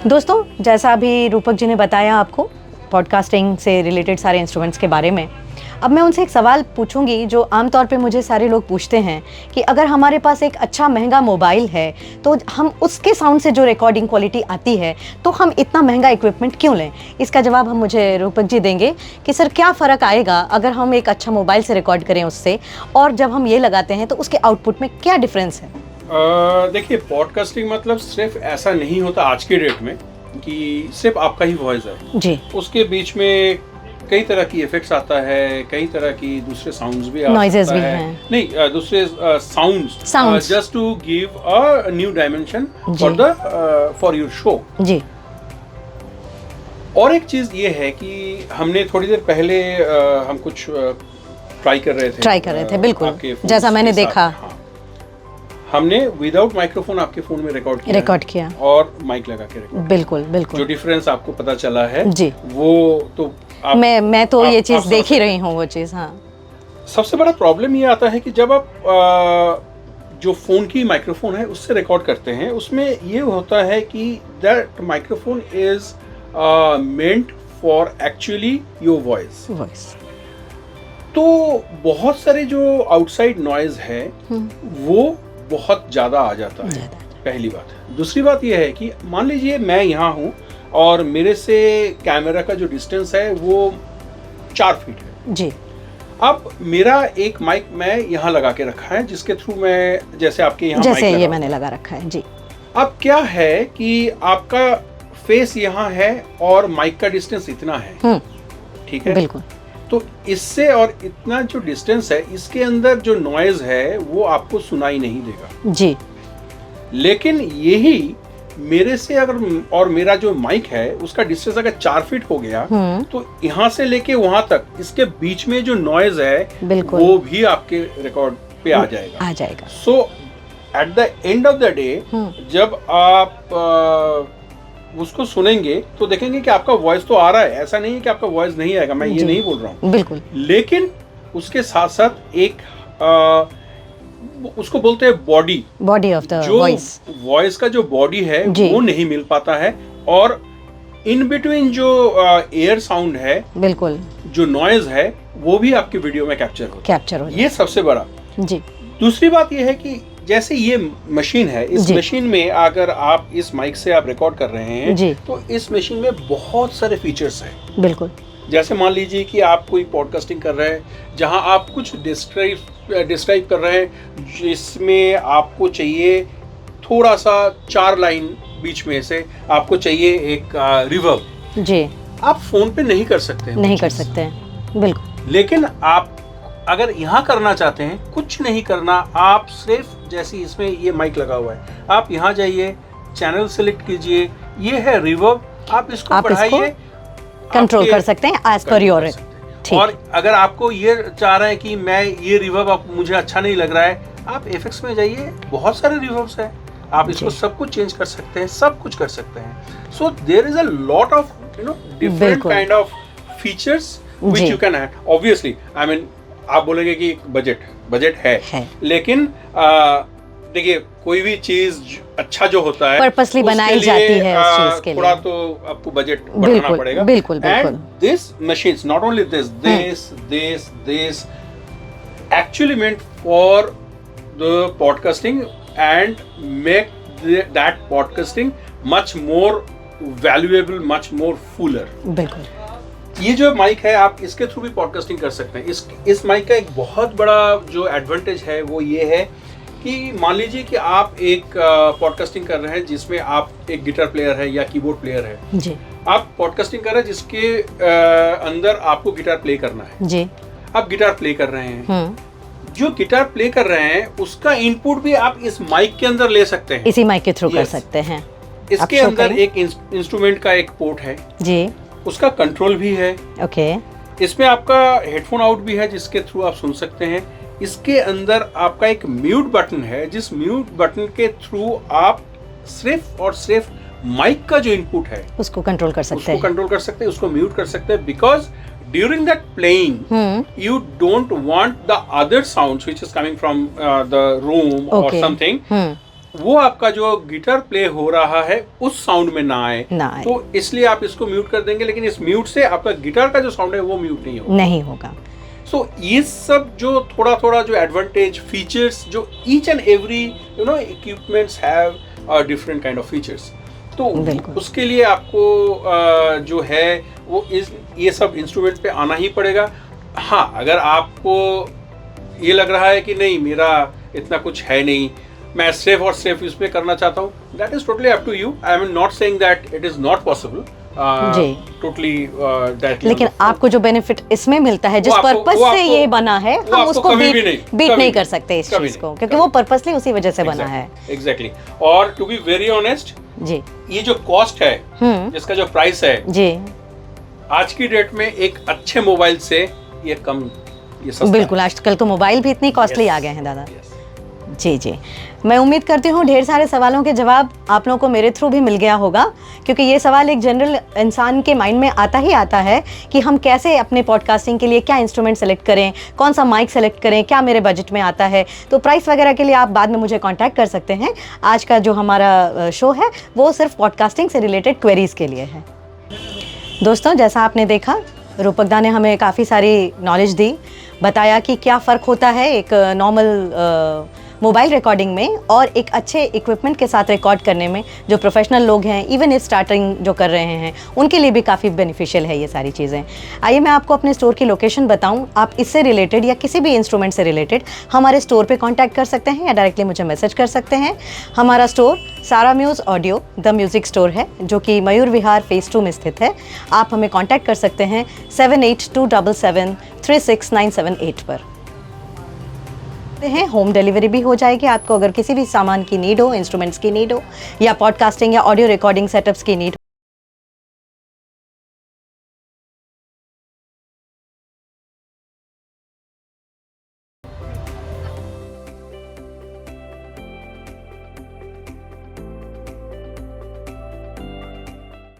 दोस्तों, जैसा अभी रूपक जी ने बताया आपको पॉडकास्टिंग से रिलेटेड सारे इंस्ट्रूमेंट्स के बारे में, अब मैं उनसे एक सवाल पूछूंगी जो आमतौर पे मुझे सारे लोग पूछते हैं कि अगर हमारे पास एक अच्छा महंगा मोबाइल है तो हम उसके साउंड से जो रिकॉर्डिंग क्वालिटी आती है तो हम इतना महंगा इक्विपमेंट क्यों लें। इसका जवाब हम मुझे रूपक जी देंगे कि सर क्या फ़र्क आएगा अगर हम एक अच्छा मोबाइल से रिकॉर्ड करें उससे, और जब हम ये लगाते हैं तो उसके आउटपुट में क्या डिफरेंस है। देखिए, पॉडकास्टिंग मतलब सिर्फ ऐसा नहीं होता आज के डेट में कि सिर्फ आपका ही वॉइस है जी। उसके बीच में कई तरह की इफेक्ट्स आता है, कई तरह की दूसरे साउंड्स भी नॉइजेस भी हैं। नहीं, दूसरे sounds just to give a new dimension for your show जी। और एक चीज ये है कि हमने थोड़ी देर पहले हम कुछ ट्राई कर रहे थे बिल्कुल जैसा मैंने देखा। हाँ, हमने विदाउट माइक्रोफोन आपके फोन में रिकॉर्ड किया और माइक लगा के रिकॉर्ड। बिल्कुल जो डिफरेंस आपको पता चला है जी, वो तो मैं तो ये चीज देख ही रही हूँ वो चीज। हाँ, सबसे बड़ा प्रॉब्लम ये आता है कि जब आप जो फोन की माइक्रोफोन है उससे रिकॉर्ड करते हैं, उसमें ये होता है कि that microphone is meant for actually your voice. तो बहुत सारे जो आउटसाइड नॉइज है वो बहुत ज्यादा आ जाता है, पहली बात। दूसरी बात यह है कि मान लीजिए मैं यहाँ हूँ और मेरे से कैमरा का जो डिस्टेंस है वो 4 फीट है जी। अब मेरा एक माइक मैं यहाँ लगा के रखा है जिसके थ्रू मैं जैसे आपके यहाँ जैसे ये मैंने लगा रखा है जी। अब क्या है कि आपका फेस यहाँ है और माइक का डिस्टेंस इतना है, ठीक है, बिल्कुल। तो इससे और इतना जो डिस्टेंस है इसके अंदर जो नॉइज है वो आपको सुनाई नहीं देगा जी। लेकिन यही मेरे से अगर और मेरा जो माइक है उसका डिस्टेंस अगर 4 फीट हो गया तो यहाँ से लेके वहां तक इसके बीच में जो नॉइज है वो भी आपके रिकॉर्ड पे आ जाएगा। So at the end of the day जब आप उसको सुनेंगे तो देखेंगे कि आपका वॉइस तो आ रहा है, ऐसा नहीं है कि आपका वॉइस नहीं आएगा, मैं ये नहीं बोल रहा हूँ बिल्कुल। लेकिन उसके साथ साथ एक उसको बोलते हैं बॉडी ऑफ द वॉइस का जो बॉडी है वो नहीं मिल पाता है, और इन बिटवीन जो एयर साउंड है बिल्कुल जो नॉइज है वो भी आपकी वीडियो में कैप्चर हो। ये सबसे बड़ा जी। दूसरी बात ये है कि जैसे ये मशीन है, इस मशीन में अगर आप इस माइक से आप रिकॉर्ड कर रहे हैं तो इस मशीन में बहुत सारे फीचर्स हैं बिल्कुल। जैसे मान लीजिए कि आप कोई पॉडकास्टिंग कर रहे हैं जहां आप कुछ डिस्क्राइब कर रहे हैं जिसमें आपको चाहिए थोड़ा सा 4 लाइन बीच में से आपको चाहिए एक रिवर्ब जी। आप फोन पे नहीं कर सकते बिल्कुल। लेकिन आप अगर यहाँ करना चाहते हैं, कुछ नहीं करना, आप सिर्फ जैसे इसमें ये माइक लगा हुआ है, आप यहाँ जाइए, चैनल सेलेक्ट कीजिए, ये है रिवर्ब, आप इसको बढ़ाइए, कंट्रोल कर सकते हैं एज पर योर। और अगर आपको ये चाह रहे हैं कि मैं ये रिवर्ब मुझे अच्छा नहीं लग रहा है, आप एफएक्स में जाइए, बहुत सारे रिवर्ब्स हैं, आप इसको सब कुछ चेंज कर सकते हैं, सब कुछ कर सकते हैं। So there is a lot of different kind of features which you can add. Obviously I mean आप बोलेंगे कि बजट है। लेकिन देखिए कोई भी चीज अच्छा जो होता है पर्पसली बनाई जाती है उस चीज के लिए, थोड़ा तो आपको बजट बढ़ाना पड़ेगा बिल्कुल। And this machines not only this actually meant for the podcasting and make that podcasting much more valuable, much more Fuller बिल्कुल। ये जो माइक है आप इसके थ्रू भी पॉडकास्टिंग कर सकते हैं। इस माइक का एक बहुत बड़ा जो एडवांटेज है वो ये है कि मान लीजिए कि आप एक पॉडकास्टिंग कर रहे हैं जिसमें आप एक गिटार प्लेयर है या कीबोर्ड प्लेयर है जी। आप पॉडकास्टिंग कर रहे हैं जिसके अंदर आपको गिटार प्ले करना है जी। आप गिटार प्ले कर रहे हैं, जो गिटार प्ले कर रहे हैं उसका इनपुट भी आप इस माइक के अंदर ले सकते हैं, इसी माइक के थ्रू कर सकते हैं। इसके अंदर एक इंस्ट्रूमेंट का एक पोर्ट है जी, उसका कंट्रोल भी है ओके। इसमें आपका हेडफोन आउट भी है जिसके थ्रू आप सुन सकते हैं। इसके अंदर आपका एक म्यूट बटन है जिस म्यूट बटन के थ्रू आप सिर्फ और सिर्फ माइक का जो इनपुट है उसको कंट्रोल कर सकते हैं, उसको म्यूट कर सकते हैं, because during that playing you don't want the other sounds which is coming from the room or something वो आपका जो गिटार प्ले हो रहा है उस साउंड में ना आए। तो इसलिए आप इसको म्यूट कर देंगे, लेकिन इस म्यूट से आपका गिटार का जो साउंड है वो म्यूट नहीं होगा। सो ये सब जो थोड़ा थोड़ा जो एडवांटेज फीचर्स जो each and every equipments have different kind of features, तो उसके लिए आपको जो है वो ये सब इंस्ट्रूमेंट पे आना ही पड़ेगा। हाँ, अगर आपको ये लग रहा है कि नहीं मेरा इतना कुछ है नहीं, मैं सिर्फ और सिर्फ इस पे करना चाहता हूँ, that is totally up to you. I am not saying that it is not possible, totally that. लेकिन आपको जो बेनिफिट इसमें मिलता है, जिस पर्पस से ये बना है, हम उसको बीट नहीं कर सकते इस चीज को, क्योंकि वो पर्पसली उसी वजह से बना है। एग्जैक्टली। और टू बी वेरी ऑनेस्ट जी, ये जो कॉस्ट है, इसका जो प्राइस है जी, आज की डेट में एक अच्छे मोबाइल से ये सस्ता। बिल्कुल, आजकल तो मोबाइल भी इतनी कॉस्टली आ गए हैं दादा। जी जी, मैं उम्मीद करती हूँ ढेर सारे सवालों के जवाब आप लोगों को मेरे थ्रू भी मिल गया होगा, क्योंकि ये सवाल एक जनरल इंसान के माइंड में आता ही आता है कि हम कैसे अपने पॉडकास्टिंग के लिए क्या इंस्ट्रूमेंट सेलेक्ट करें, कौन सा माइक सेलेक्ट करें, क्या मेरे बजट में आता है। तो प्राइस वगैरह के लिए आप बाद में मुझे कॉन्टैक्ट कर सकते हैं। आज का जो हमारा शो है वो सिर्फ पॉडकास्टिंग से रिलेटेड क्वेरीज़ के लिए है। दोस्तों, जैसा आपने देखा, रूपक दा ने हमें काफ़ी सारी नॉलेज दी, बताया कि क्या फ़र्क होता है एक नॉर्मल मोबाइल रिकॉर्डिंग में और एक अच्छे इक्विपमेंट के साथ रिकॉर्ड करने में। जो प्रोफेशनल लोग हैं, इवन इफ स्टार्टिंग जो कर रहे हैं, उनके लिए भी काफ़ी बेनिफिशियल है ये सारी चीज़ें। आइए मैं आपको अपने स्टोर की लोकेशन बताऊं। आप इससे रिलेटेड या किसी भी इंस्ट्रूमेंट से रिलेटेड हमारे स्टोर पे कांटेक्ट कर सकते हैं या डायरेक्टली मुझे मैसेज कर सकते हैं। हमारा स्टोर सारा muse audio the music store है, जो कि मयूर विहार फेज़ 2 में स्थित है। आप हमें कॉन्टैक्ट कर सकते हैं 7827736978 पर। हैं होम डिलीवरी भी हो जाएगी आपको, अगर किसी भी सामान की नीड हो, इंस्ट्रूमेंट्स की नीड हो, या पॉडकास्टिंग या ऑडियो रिकॉर्डिंग सेटअप्स की नीड हो।